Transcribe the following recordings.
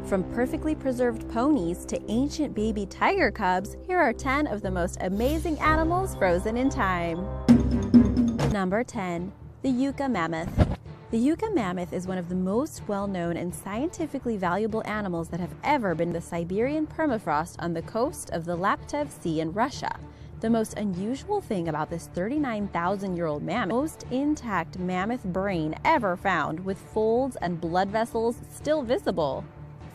From perfectly preserved ponies to ancient baby tiger cubs, here are 10 of the most amazing animals frozen in time. Number 10. The Yuka Mammoth. The Yuka Mammoth is one of the most well-known and scientifically valuable animals that have ever been in the Siberian permafrost on the coast of the Laptev Sea in Russia. The most unusual thing about this 39,000-year-old mammoth, most intact mammoth brain ever found, with folds and blood vessels still visible.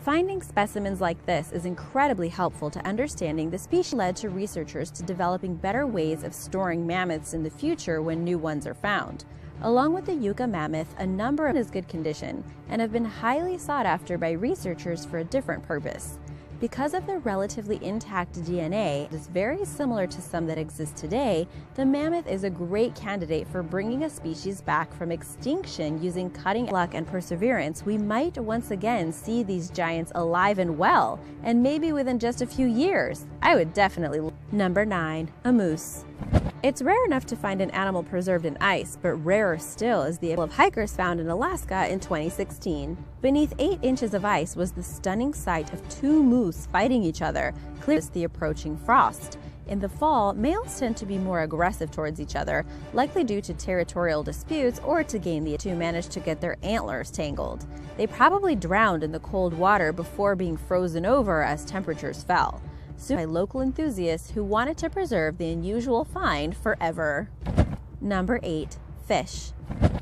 Finding specimens like this is incredibly helpful to understanding the species. Led to researchers to developing better ways of storing mammoths in the future when new ones are found. Along with the Yuka mammoth, a number of is good condition and have been highly sought after by researchers for a different purpose. Because of their relatively intact DNA, that is very similar to some that exist today, the mammoth is a great candidate for bringing a species back from extinction using cutting luck and perseverance. We might once again see these giants alive and well, and maybe within just a few years. I would definitely. Number 9. A moose. It's rare enough to find an animal preserved in ice, but rarer still is the of hikers found in Alaska in 2016. Beneath 8 inches of ice was the stunning sight of 2 moose fighting each other, clearly the approaching frost. In the fall, males tend to be more aggressive towards each other, likely due to territorial disputes or to gain the two managed to get their antlers tangled. They probably drowned in the cold water before being frozen over as temperatures fell. Soon by local enthusiasts who wanted to preserve the unusual find forever. Number 8. Fish.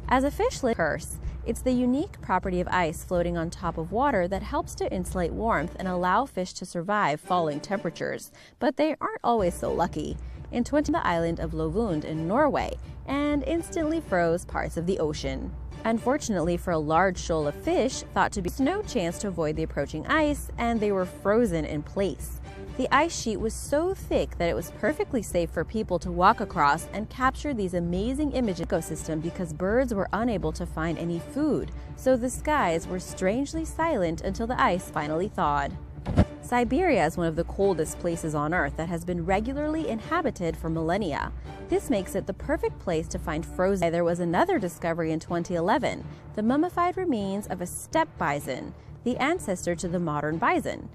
As a fish curse, it's the unique property of ice floating on top of water that helps to insulate warmth and allow fish to survive falling temperatures, but they aren't always so lucky. In the island of Lovund in Norway, and instantly froze parts of the ocean. Unfortunately for a large shoal of fish thought to be no chance to avoid the approaching ice, and they were frozen in place. The ice sheet was so thick that it was perfectly safe for people to walk across and capture these amazing images of the ecosystem because birds were unable to find any food, so the skies were strangely silent until the ice finally thawed. Siberia is one of the coldest places on Earth that has been regularly inhabited for millennia. This makes it the perfect place to find frozen. There was another discovery in 2011, the mummified remains of a steppe bison, the ancestor to the modern bison.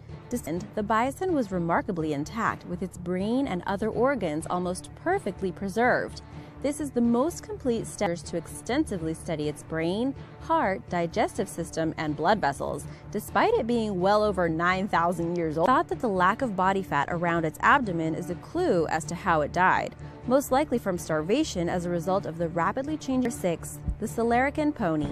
The bison was remarkably intact, with its brain and other organs almost perfectly preserved. This is the most complete step to extensively study its brain, heart, digestive system, and blood vessels, despite it being well over 9,000 years old. Thought that the lack of body fat around its abdomen is a clue as to how it died, most likely from starvation as a result of the rapidly changing. 6. The Siberian pony.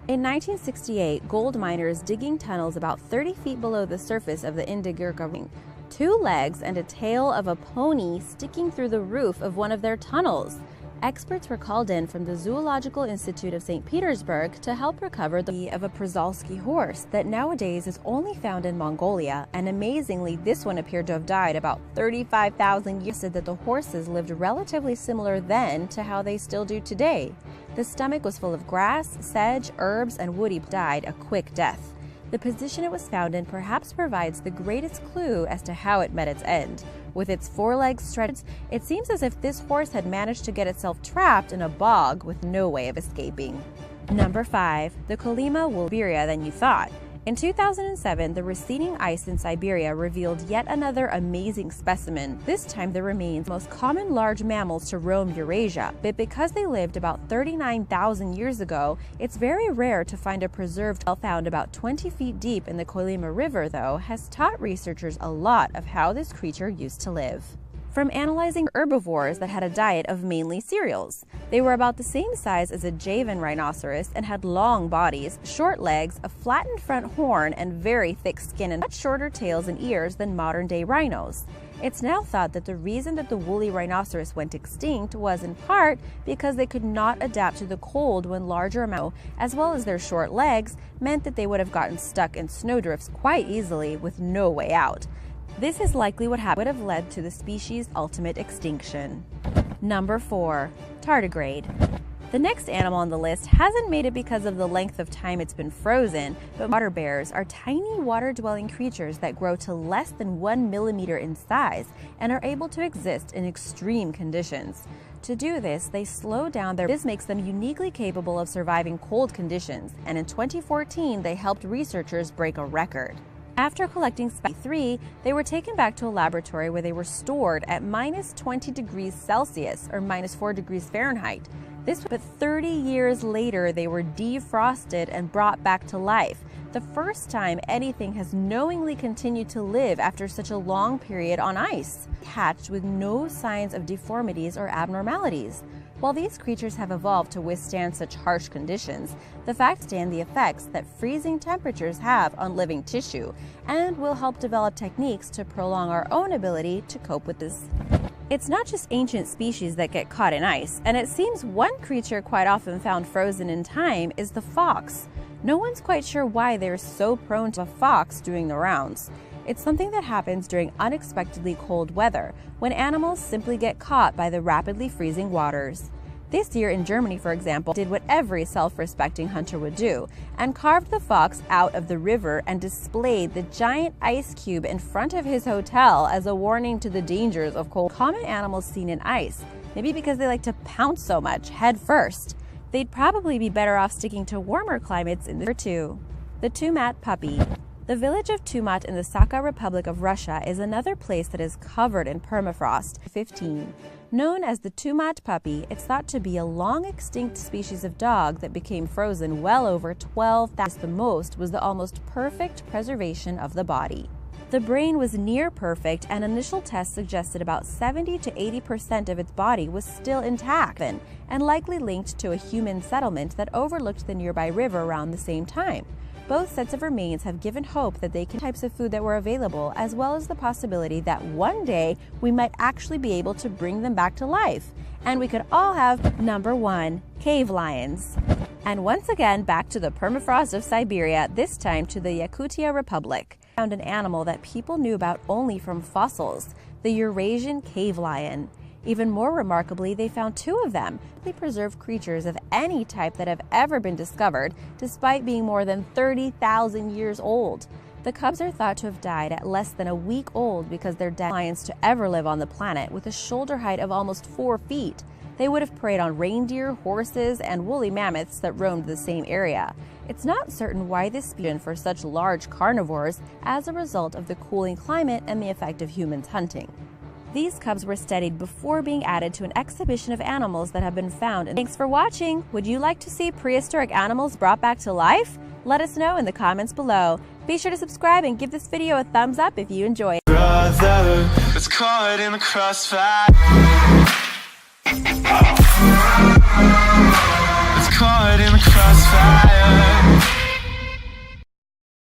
In 1968, gold miners digging tunnels about 30 feet below the surface of the Yuka ring, 2 legs and a tail of a pony sticking through the roof of one of their tunnels. Experts were called in from the Zoological Institute of St. Petersburg to help recover the of a Przalski horse that nowadays is only found in Mongolia, and amazingly this one appeared to have died about 35,000 years. Said that the horses lived relatively similar then to how they still do today. The stomach was full of grass, sedge, herbs, and woody. Died a quick death. The position it was found in perhaps provides the greatest clue as to how it met its end. With its 4 legs stretched, it seems as if this horse had managed to get itself trapped in a bog with no way of escaping. Number 5. The Kolyma wool Siberia than you thought. In 2007, the receding ice in Siberia revealed yet another amazing specimen, this time the remains of the most common large mammals to roam Eurasia, but because they lived about 39,000 years ago, it's very rare to find a preserved shell found about 20 feet deep in the Kolyma River, though, has taught researchers a lot of how this creature used to live. From analyzing herbivores that had a diet of mainly cereals. They were about the same size as a Javan rhinoceros and had long bodies, short legs, a flattened front horn, and very thick skin and much shorter tails and ears than modern-day rhinos. It's now thought that the reason that the woolly rhinoceros went extinct was in part because they could not adapt to the cold when larger amounts, as well as their short legs, meant that they would have gotten stuck in snowdrifts quite easily with no way out. This is likely what would have led to the species' ultimate extinction. Number 4. Tardigrade. The next animal on the list hasn't made it because of the length of time it's been frozen, but water bears are tiny water-dwelling creatures that grow to less than 1 millimeter in size and are able to exist in extreme conditions. To do this, they slow down This makes them uniquely capable of surviving cold conditions, and in 2014 they helped researchers break a record. After collecting specimens 3, they were taken back to a laboratory where they were stored at minus 20 degrees Celsius or minus 4 degrees Fahrenheit. But 30 years later, they were defrosted and brought back to life. The first time anything has knowingly continued to live after such a long period on ice. Hatched with no signs of deformities or abnormalities. While these creatures have evolved to withstand such harsh conditions, the fact stand the effects that freezing temperatures have on living tissue and will help develop techniques to prolong our own ability to cope with this. It's not just ancient species that get caught in ice, and it seems one creature quite often found frozen in time is the fox. No one's quite sure why they're so prone to a fox doing the rounds. It's something that happens during unexpectedly cold weather, when animals simply get caught by the rapidly freezing waters. This year in Germany, for example, did what every self-respecting hunter would do, and carved the fox out of the river and displayed the giant ice cube in front of his hotel as a warning to the dangers of cold. Common animals seen in ice, maybe because they like to pounce so much head first. They'd probably be better off sticking to warmer climates in the two. The Tumat puppy. The village of Tumat in the Sakha Republic of Russia is another place that is covered in permafrost. 15. Known as the Tumat puppy, it's thought to be a long-extinct species of dog that became frozen well over 12,000. The most was the almost perfect preservation of the body. The brain was near perfect, and initial tests suggested about 70 to 80% of its body was still intact and likely linked to a human settlement that overlooked the nearby river around the same time. Both sets of remains have given hope that they can types of food that were available, as well as the possibility that one day we might actually be able to bring them back to life. And we could all have number 1, cave lions. And once again, back to the permafrost of Siberia, this time to the Yakutia Republic. Found an animal that people knew about only from fossils, the Eurasian cave lion. Even more remarkably, they found 2 of them, preserved creatures of any type that have ever been discovered, despite being more than 30,000 years old. The cubs are thought to have died at less than a week old because they're dead lions to ever live on the planet with a shoulder height of almost 4 feet. They would have preyed on reindeer, horses, and woolly mammoths that roamed the same area. It's not certain why this species for such large carnivores as a result of the cooling climate and the effect of humans hunting. These cubs were studied before being added to an exhibition of animals that have been found. Thanks for watching! Would you like to see prehistoric animals brought back to life? Let us know in the comments below. Be sure to subscribe and give this video a thumbs up if you enjoyed it. Brother, it's caught in the crossfire.